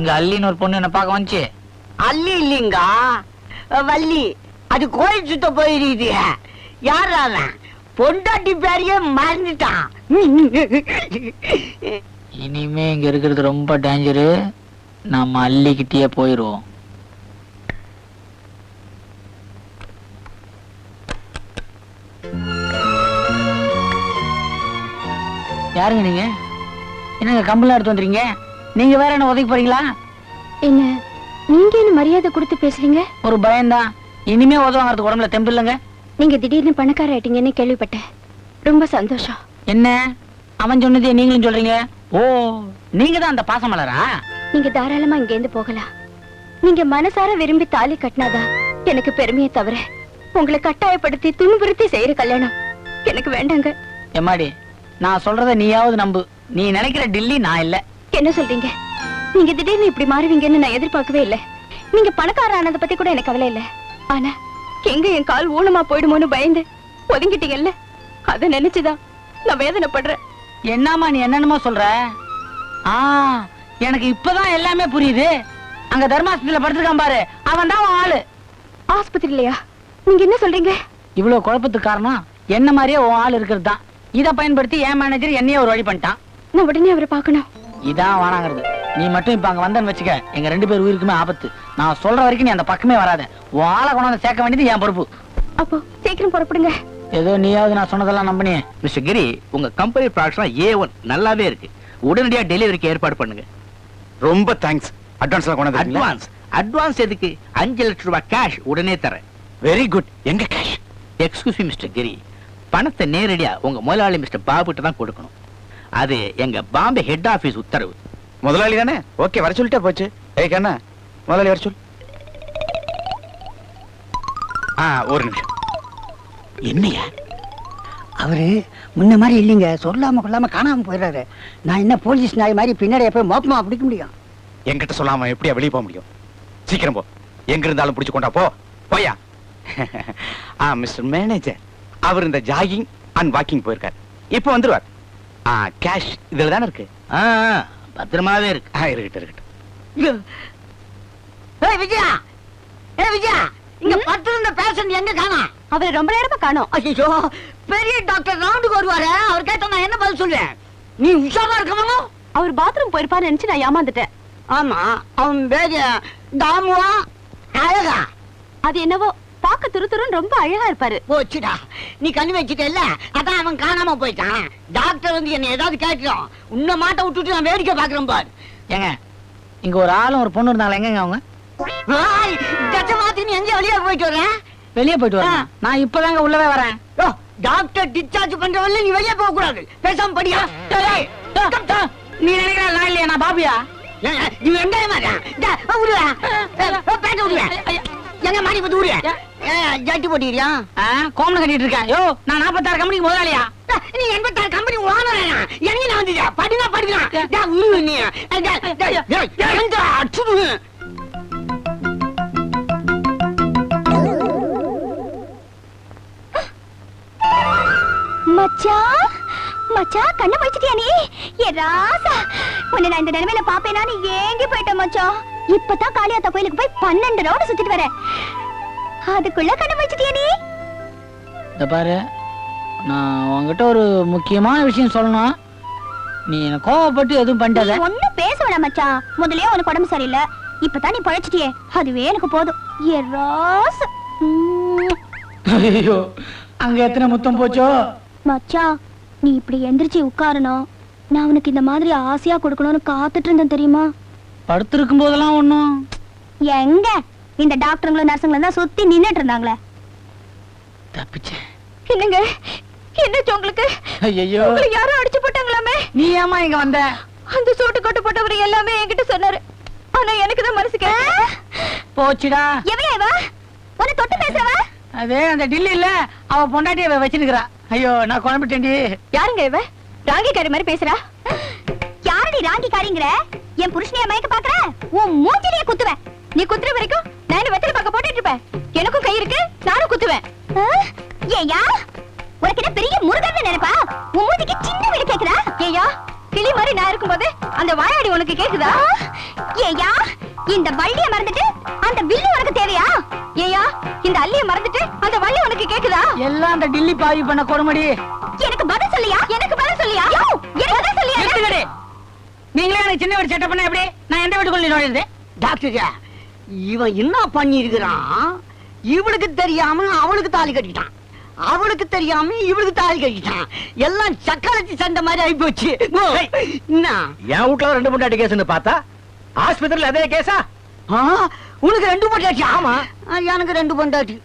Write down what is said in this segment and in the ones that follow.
இங்க அல்லின்னு ஒரு பொண்ணு என்ன பார்க்க வந்துச்சு. அல்லி இல்லைங்க, வள்ளி. அது கோயில் சுத்த போயிருக்குது. யார் பொண்டாட்டி பேரையே மறந்துட்டான். இனிமே இங்க இருக்கிறது ரொம்ப டேஞ்சரு. நம்ம அல்லிக்கிட்டே போயிருவோம். யாருங்க நீங்க? என்னங்க கம்பளம் எடுத்து வந்துறீங்க? நீங்க வேற என்ன உதைக்க போறீங்களா? என்ன நீங்க என்ன மரியாதை கொடுத்து பேசுறீங்க? ஒரு பயம்தான். இனிமே உதவாங்கிறதுக்கு உடம்புல தெம்பு இல்லைங்க. நீங்க திடீர்னு பணக்கார ஆயிட்டீங்கன்னு கேள்விப்பட்டேன். ரொம்ப சந்தோஷம். என்ன அவன் சொன்னதே நீங்களும் சொல்றீங்க? ஓ, நீங்க தான் அந்த பாசமலரா? நீங்க தாராளமா இங்க இருந்து போகலாம். நீங்க மனசார விரும்பி தாலி கட்டினாதா எனக்கு பெருமையை தவிர உங்களை கட்டாயப்படுத்தி துன்புறுத்தி செய்யற கல்யாணம் எனக்கு வேண்டாங்க. எம்மாடி, நான் சொல்றத நீயாவது நம்பு. நீ நினைக்கிற டில்லி நான் இல்ல. என்ன சொல்றீங்க? நீங்க திடீர்னு இப்படி மாறுவீங்கன்னு நான் எதிர்பார்க்கவே இல்லை. நீங்க பணக்கார ஆனதை பத்தி கூட எனக்கு கவலை இல்லை. ஆனா எங்க என் கால் ஊனமா போயிடுமோன்னு பயந்து ஒதுங்கிட்டீங்கல்ல, அத நினைச்சுதான் நான் வேதனைப்படுறேன். என்னம்மா நீ என்னென்னமோ சொல்ற? எனக்கு இப்பதான் எல்லாமே புரியுது. அங்க தர்மாஸ்பத்திரியில படுத்துருக்கான் பாரு, அவன் தான் ஆளு. ஆஸ்பத்திரியிலயா? நீங்க என்ன சொல்றீங்க? இவ்வளவு குழப்பத்துக்கு காரணம் என்ன மாதிரியே உன் ஆள் இருக்கிறது தான். இதை பயன்படுத்தி என் மேனேஜர் என்னையே ஒரு வழி பண்ணிட்டான். நான் உடனே அவரை பார்க்கணும். இதான் வானாங்கிறது. நீ மட்டும் இப்ப அங்க வந்தன்னு வச்சுக்க, எங்க 2 பேர் உயிருக்குமே ஆபத்து. நான் சொல்ற வரைக்கும் நீ அந்த பக்கமே வராத. உன் ஆளை கொண்டாந்து சேர்க்க வேண்டியது என் பொறுப்பு. அப்போ சீக்கிரம் புறப்படுங்க. ஏதோ நீயாவது நான் சொன்னதெல்லாம் நம்பினே. மிஸ்டர் கிரி, உங்க கம்பெனி ப்ராடக்ட்ஸ் A1 நல்லாவே இருக்கு. உடனடியா டெலிவரிக்கு ஏற்பாடு பண்ணுங்க. ரொம்ப தேங்க்ஸ். அட்வான்ஸ் அட்வான்ஸ் எதுக்கு? 5 லட்சம் ரூபாய் கேஷ் உடனே தரேன். Very good. எங்க கேஷ்? எக்ஸ்கியூஸ் மீ மிஸ்டர் கிரி, பணத்தை நேரடியா உங்க முதலாளி மிஸ்டர் பாபுட்ட தான் கொடுக்கணும். அது எங்க பாம்பே ஹெட் ஆபீஸ் உத்தரவு. முதலாளி தானே? ஓகே, வர சொல்லிட்டே போச்சு. ஏய் கண்ணா, முதலாளி வர சொல். ஒரு நிமிஷம். என்னையா அவரு முன்ன மாதிரி இல்லைங்க. சொல்லாம கொள்ளாம காணாம போயிடுறாரு. நான் என்ன போலீஸ் நாய் மாதிரி பின்னாடி போய் மோப்பமா பிடிக்க முடியும்? என்கிட்ட சொல்லாம எப்படியா வெளியே போக முடியும்? சீக்கிரம் போ. எங்க இருந்தாலும் பிடிச்சு கொண்டா போ. போயா. மிஸ்டர் மேனேஜர், அவர் இந்த ஜாகிங் அண்ட் வாக்கிங் போயிருக்காரு. இப்போ வந்துருவார். கேஷ் இதுல தானே இருக்கு. பத்திரமாவே இருக்கு. இருக்கட்டும். விஜயா, விஜயா, இங்க படுத்திருந்த பேஷண்ட் எங்க காணோம்? அவரை ரொம்ப நேரமா காணோம். ஐயோ, பெரிய டாக்டர் ரவுண்டுக்கு வருவாரு. அவர் கேட்டா நான் என்ன பதில் சொல்லுவேன்? நீ உஷாரா இருக்கணும். அவர் பாத்ரூம் போயிருப்பான்னு நினைச்சு நான் ஏமாந்துட்டேன். ஆமா, அவன் பேரு தாமுவா அழகா. அது என்னவோ பாக்க துருத்துருன்னு ரொம்ப அழகா இருப்பாரு. போச்சுடா, நீ கண்ணு வச்சுட்டல, அதான் அவன் காணாம போயிட்டான். டாக்டர் வந்து என்ன ஏதாவது கேட்கிறோம், உன்னை மாட்ட விட்டுட்டு நான் வேடிக்கை பாக்குறேன் பாரு. ஏங்க, இங்க ஒரு ஆளும் ஒரு பொண்ணு இருந்தாங்க. எங்க அவங்க? மாத்தி நீ எங்க வெளியே போயிட்டு வரேன்? வெளியே போயிட்டு வரேன். நான் இப்பதாங்க உள்ளவே வரேன். டாக்டர் டிஸ்சார்ஜ் பண்றவல்ல நீ வெளியே போக கூடாது. பேசாம படியா. நீ நினைக்கிற நான் இல்லையா? நான் பாபியா? நீ வெங்காயம் எங்க மாறி பத்து ஊரு ஜட்டி போட்டியா? கோமனை கட்டிட்டு இருக்கேன். யோ, நான் 46 கம்பெனிக்கு முதலாளியா? நீ 86 கம்பெனி ஓனரா? எங்க நான் வந்து படினா படிக்கலாம். நீ அச்சுடு. மச்சான், மச்சான் கண்ண முடிச்சிட்டியா நீ? ஏ ராசா, உன்னை நான் இந்த நிலைமையில பாப்பேனா? நீ ஏங்கி போயிட்ட மச்சான். இப்பதான் காளியாத்தா கோயிலுக்கு போய் 12 ரவுண்ட் சுத்திட்டு வரேன். அதுக்குள்ள கண்ண முடிச்சிட்டியா நீ? இந்த பாரு, நான் உங்ககிட்ட ஒரு முக்கியமான விஷயம் சொல்லணும். நீ என்ன கோவப்பட்டு எதுவும் பண்ணிட்டாத. ஒன்னும் பேச வேணாம் மச்சான். முதல்லயே உனக்கு உடம்பு சரியில்லை, இப்பதான் நீ பழச்சிட்டியே, அதுவே எனக்கு போதும். ஏ ராசா. ஐயோ, அங்க எத்தனை முத்தம் போச்சோ? மச்சான், நீ இப்படி எந்திரிச்சு உட்காரணும். நான் உனக்கு இந்த மாதிரி ஆசையா கொடுக்கணும்னு காத்துட்டு இருந்தேன் தெரியுமா? படுத்திருக்கும் போதெல்லாம் ஒண்ணும். எங்க இந்த டாக்டருங்களும் நர்ஸுங்களும் தான் சுத்தி நின்னுட்டு இருந்தாங்களே. தப்பிச்சேன். என்னங்க, என்னாச்சு உங்களுக்கு? ஐயோ, உங்களை யாரும் அடிச்சு போட்டாங்களாமே? நீ ஏமா இங்க வந்த? அந்த சோட்டு கொட்டு போட்டவர் எல்லாமே என்கிட்ட சொன்னாரு. ஆனா எனக்கு தான் மனசு கேட்கல. போச்சுடா. எவையா இவ? உன்னை தொட்டு பேசுறவ? அதே அந்த டில்லி இல்ல, அவ பொண்டாட்டிய வச்சிருக்கிறா. ஐயோ, நான் குழம்பிட்டேன்டி. யாருங்க இவ? ராங்கிக்காரி மாதிரி பேசுறா. யாரடி ராங்கிக்காரிங்கற? என் புருஷனைய மயக்க பாக்குற? உன் மூஞ்சிலேயே குத்துவேன். நீ குத்துற வரைக்கும் நான் வெத்தலை பாக்க போட்டுட்டு இருப்பேன். எனக்கும் கை இருக்கு, நானும் குத்துவேன். ஏயா, உனக்கு என்ன பெரிய முருகன் நினைப்பா? உன் மூஞ்சிக்கு சின்ன வீடு கேக்குதா? ஏயா, கிளி மாதிரி நான் இருக்கும்போது அந்த வாயாடி உனக்கு கேக்குதா? ஏயா இந்த வள்ளிய மறந்துட்டு அந்த வில்லு உனக்கு தேவையா? ஏயா இந்த அள்ளிய மறந்துட்டு அந்த வள்ளி உனக்கு கேக்குதா? எல்லாம் அந்த டில்லி பாவி பண்ண கொடுமடி. எனக்கு பதில் சொல்லியா? எனக்கு பதில் சொல்லியா? யோ, எனக்கு பதில் சொல்லியா? எடுத்துக்கடி. நீங்களே எனக்கு சின்ன வீடு செட்டப் பண்ண எப்படி? நான் எந்த வீட்டுக்குள்ள நுழையுது? டாக்டர் இவன் என்ன பண்ணி இருக்கிறான்? இவளுக்கு தெரியாம அவளுக்கு தாலி கட்டிட்டான், அவளுக்கு தெரியாம இவளுக்கு தாலி கட்டிட்டான். எல்லாம் சக்கரத்தி சண்டை மாதிரி ஆகி போச்சு. என்ன என் வீட்டுல 2 பொண்டாட்டி கேஸ்னு பார்த்தா ஆஸ்பத்திரியில அதே கேஸா? உனக்கு 2 பொண்டாட்டி? ஆமா, எனக்கு 2 பொண்டாட்டி.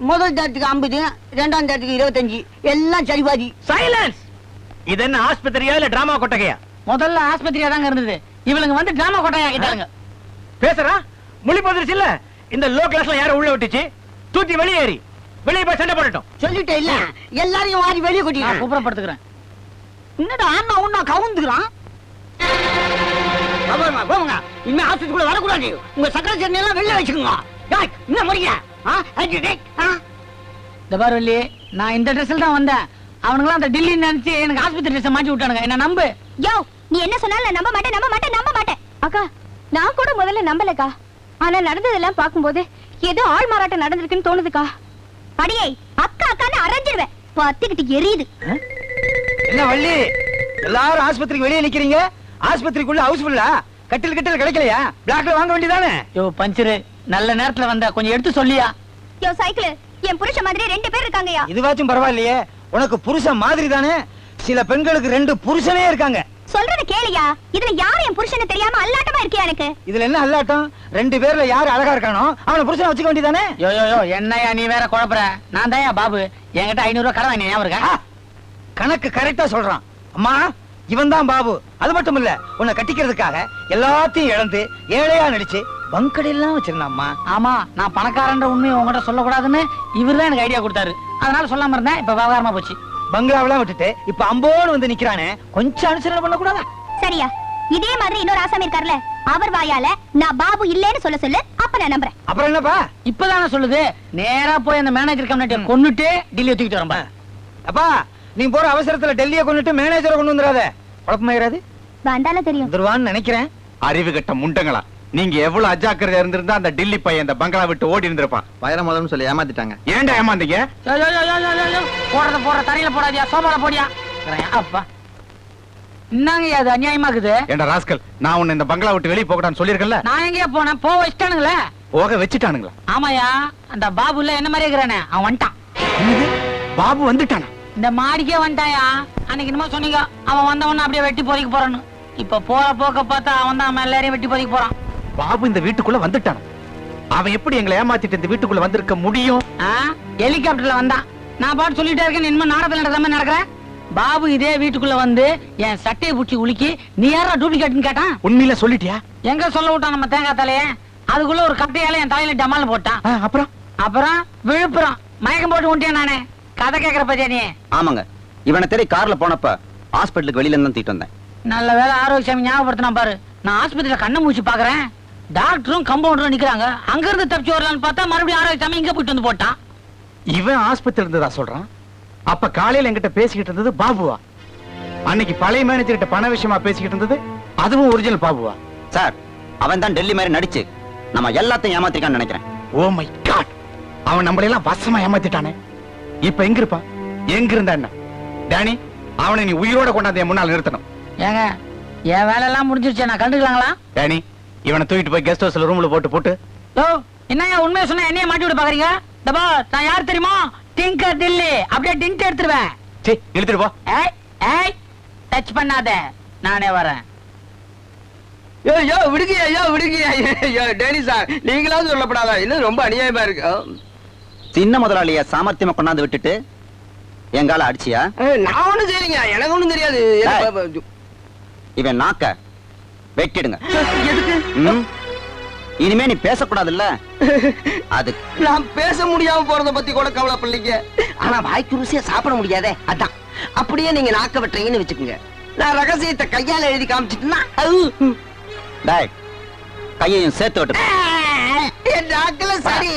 முதல் தாட்டுக்கு 50, 2ஆம் தாட்டுக்கு 25, எல்லாம் சரிபாதி. சைலன்ஸ். இது என்ன ஆஸ்பத்திரியா இல்ல டிராமா கொட்டகையா? முதல்ல ஆஸ்பத்திரியா தாங்க இருந்தது. இவளுங்க வந்து டிராமா கொட்டையா ஆகிட்டாங்க. பேசுறா மொழி பதிர்ச்சி இல்ல. இந்த லோ கிளாஸ்ல யார உள்ள விட்டுச்சு? தூத்தி வெளியேறி வெளியே போய் சண்டை போடட்டும். சொல்லிட்டே இல்ல, எல்லாரையும் வாரி வெளியே நான் கொட்டிட்டான். குப்புறப்படுத்துக்கிறேன். என்னடா அண்ணா உன்னா கவுந்துக்கிறான்? போங்க, இனிமே ஆஸ்பத்திரிக்குள்ள வரக்கூடாது. உங்க சக்கரை சட்னி எல்லாம் வெளில வச்சுக்கோங்க. டேய், என்ன முடிய? இந்த பாரு வள்ளி, நான் இந்த ட்ரெஸ்ல தான் வந்தேன். அவனுங்களாம் அந்த டில்லி நினைச்சு எனக்கு ஆஸ்பத்திரி ட்ரெஸ் மாட்டி விட்டானுங்க. என்ன நம்பு. யோ, நீ என்ன சொன்னாலும் நான் நம்ப மாட்டேன், நம்ப மாட்டேன், நம்ப மாட்டேன். அக்கா, நான் கூட முதல்ல நம்பலக்கா. ஆனா நடந்ததெல்லாம் பாக்கும்போது ஏதோ ஆள் மாறாட்டம் நடந்திருக்குன்னு தோணுதுக்கா. அடியே, அக்கா அக்கான்னு அரைஞ்சிடுவேன். பத்திக்கிட்டு எரியுது. என்ன வள்ளி, எல்லாரும் ஆஸ்பத்திரிக்கு வெளியே நிக்கிறீங்க? ஆஸ்பத்திரிக்குள்ள ஹவுஸ்ஃபுல்லா? கட்டில் கட்டில் கிடைக்கலையா? பிளாக்ல வாங்க வேண்டியதானே? யோ பஞ்சரு, நல்ல நேரத்துல வந்த, கொஞ்சம் எடுத்து சொல்லியா? யோ சைக்கிள், என் புருஷ மாதிரி 2 பேர் இருக்காங்கயா. இதுவாச்சும் பரவாயில்லையே, உனக்கு புருஷன் மாதிரி தானே. சில பெண்களுக்கு 2 புருஷனே இருக்காங்க. சொல்றத கேளியா. இதுல யார் என் புருஷன்னு தெரியாம அல்லாட்டமா இருக்கியா எனக்கு? இதுல என்ன அல்லாட்டம்? 2 பேர்ல யாரு அழகா இருக்கானோ அவனை புருஷனை வச்சுக்க வேண்டியதானே? யோ யோ யோ, என்னையா நீ வேற குழப்பற? நான் தான் பாபு, என்கிட்ட 500 ரூபாய் கடன் வாங்கினேன், ஞாபகம் இருக்கா? கணக்கு கரெக்டா சொல்றான். அம்மா, இவன் தான் பாபு. அது மட்டும் இல்ல, உன்னை கட்டிக்கிறதுக்காக எல்லாத்தையும் இழந்து ஏழையா நடிச்சு பங்கடையெல்லாம் வச்சிருந்தாம்மா. ஆமா, நான் பணக்காரன்ற உண்மையை உங்ககிட்ட சொல்லக்கூடாதுன்னு இவர்தான் எனக்கு ஐடியா கொடுத்தாரு. அதனால சொல்லாம இருந்தேன். இப்ப விவகாரமா போச்சு. பங்களாவெல்லாம் விட்டுட்டு இப்ப அம்போன்னு வந்து நிக்கிறானே, கொஞ்சம் அனுசரணை பண்ண கூடாதா? சரியா, இதே மாதிரி இன்னொரு ஆசாமி இருக்கார்ல, அவர் வாயால நான் பாபு இல்லேன்னு சொல்ல சொல்லு, அப்ப நான் நம்புறேன். அப்புறம் என்னப்பா? இப்பதானே சொல்லுது. நேரா போய் அந்த மேனேஜர் கம்யூனிட்டியை கொன்னுட்டு டில்லியை தூக்கிட்டு வரம்பா. அப்பா, நீ போற அவசரத்துல டெல்லியை கொண்டுட்டு மேனேஜரை கொண்டு வந்துடாத. குழப்பமாயிராது. வந்தால தெரியும். வந்துருவான்னு நினைக்கிறேன். அறிவு கட்ட முண்டங்களா, நீங்க எவ்வளவு அஜாக்கிரதையா இருந்திருந்தா அந்த டில்லி பையன் இந்த பங்களா விட்டு ஓடி இருந்திருப்பான். வைரமலம்னு சொல்லி ஏமாத்திட்டாங்க. ஏன்டா ஏமாந்தீங்க? யோ, யோ, யோ, யோ, யோ, யோ, யோ. போடுற தரையில போடாதியா, சோபால போடியா. அப்பா, என்னங்க அது அநியாயமா இருக்குது? ஏன்டா ராஸ்கல், நான் உன்னை இந்த பங்களா விட்டு வெளியே போகட்டான்னு சொல்லியிருக்கேன்ல. நான் எங்கேயா போனேன்? போக வச்சுட்டானுங்களே. போக வச்சுட்டானுங்களா? ஆமாயா, அந்த பாபு இல்ல என்ன மாதிரி இருக்கிறானே, அவன் வந்துட்டான். என்னது? பாபு வந்துட்டானா? இந்த மாடிக்கே வந்துட்டாயா. அன்னைக்கு என்னமோ சொன்னீங்க, அவன் வந்தவன அப்படியே வெட்டி போதைக்கு போறான்னு. இப்ப போற போக்க பார்த்தா அவன் தான் எல்லாரையும் வெட்டி போதைக்கு போறான். பாபு இந்த வீட்டுக்குள்ள வந்துட்டானா? அவன் எப்படி எங்களை ஏமாத்திட்டு இந்த வீட்டுக்குள்ள வந்திருக்க முடியும்? ஹெலிகாப்டர்ல வந்தான். நான் பாட்டு சொல்லிட்டே இருக்கேன், இனிமே நாடகத்துல நடக்காம நடக்கிறேன். பாபு இதே வீட்டுக்குள்ள வந்து என் சட்டையை பூச்சி உலுக்கி, நீ யாரா டூப்ளிகேட்னு கேட்டான். உண்மையில சொல்லிட்டியா? எங்க சொல்ல விட்டான் நம்ம தேங்காய் தலைய. அதுக்குள்ள ஒரு கட்டையால என் தலையில டமால் போட்டான். அப்புறம் விழுப்புரம் மயக்கம் போட்டு விட்டேன் நானே. கதை கேக்குற பத்தியா நீ? ஆமாங்க, இவனை தேடி கார்ல போனப்ப ஹாஸ்பிட்டலுக்கு வெளியில இருந்து தூக்கிட்டு வந்தேன். நல்ல வேலை ஆரோக்கியசாமி ஞாபகப்படுத்தினா பாரு. நான் ஆஸ்பத்திரியில கண்ணை மூச்சு பாக்குறேன், டாக்டரும் கம்பவுண்டரும் நிக்கிறாங்க. அங்க இருந்து தப்பிச்சு வரலான்னு பார்த்தா மறுபடியும் ஆரோக்கியசாமி இங்க போயிட்டு வந்து போட்டான். இவன் ஆஸ்பத்திரி இருந்ததா சொல்றான். அப்ப காலையில என்கிட்ட பேசிக்கிட்டு இருந்தது பாபுவா? அன்னைக்கு பழைய மேனேஜர் கிட்ட பண விஷயமா பேசிக்கிட்டு இருந்தது அதுவும் ஒரிஜினல் பாபுவா? சார், அவன் தான் டெல்லி மாதிரி நடிச்சு நம்ம எல்லாத்தையும் ஏமாத்திருக்கான்னு நினைக்கிறேன். ஓ மை காட், அவன் நம்மள எல்லாம் வசமா ஏமாத்திட்டானே. இப்ப எங்க இருப்பான்? எங்க இருந்தா என்ன? டேனி, அவனை நீ உயிரோட கொண்டாந்து என் முன்னால் நிறுத்தணும். ஏங்க, என் வேலை எல்லாம் முடிஞ்சிருச்சு, நான் கண்டுக்கலாங்களா? டேனி, இவனை தூக்கிட்டு போய் கெஸ்ட் ஹவுஸ்ல ரூம்ல போட்டு என்னங்க உண்மையை சொன்னா என்னைய மாட்டி விட பாக்குறீங்க? நான் யார் தெரியுமா? டிங்கர் டில்லி. அப்படியே டிங்க் எடுத்துருவேன். இழுத்துட்டு போ. ஏய் ஏய், டச் பண்ணாத, நானே வரேன். விடுங்க டேனி சார், நீங்களாவது சொல்லப்படாதா? இன்னும் ரொம்ப அநியாயமா இருக்கு. சின்ன முதலாளிய சாமர்த்தியமா கொண்டாந்து விட்டுட்டு எங்கால அடிச்சியா? நான் ஒண்ணும் செய்யலீங்க, எனக்கு ஒண்ணும் தெரியாது. இவன் நாக்க வெட்டிடுங்க. எதுக்கு? இனிமே நீ பேசக்கூடாதுல்ல. அது நான் பேச முடியாம போறத பத்தி கூட கவலைப்படலீங்க. ஆனா வாய்க்கு ருசியா சாப்பிட முடியாதே, அதான். அப்படியே நீங்க நாக்க வெட்டுறீங்கன்னு வச்சுக்கோங்க, நான் ரகசியத்தை கையால எழுதி காமிச்சிட்டுனா டேய், கையையும் சேர்த்து விட்டு என் நாக்குல சரி.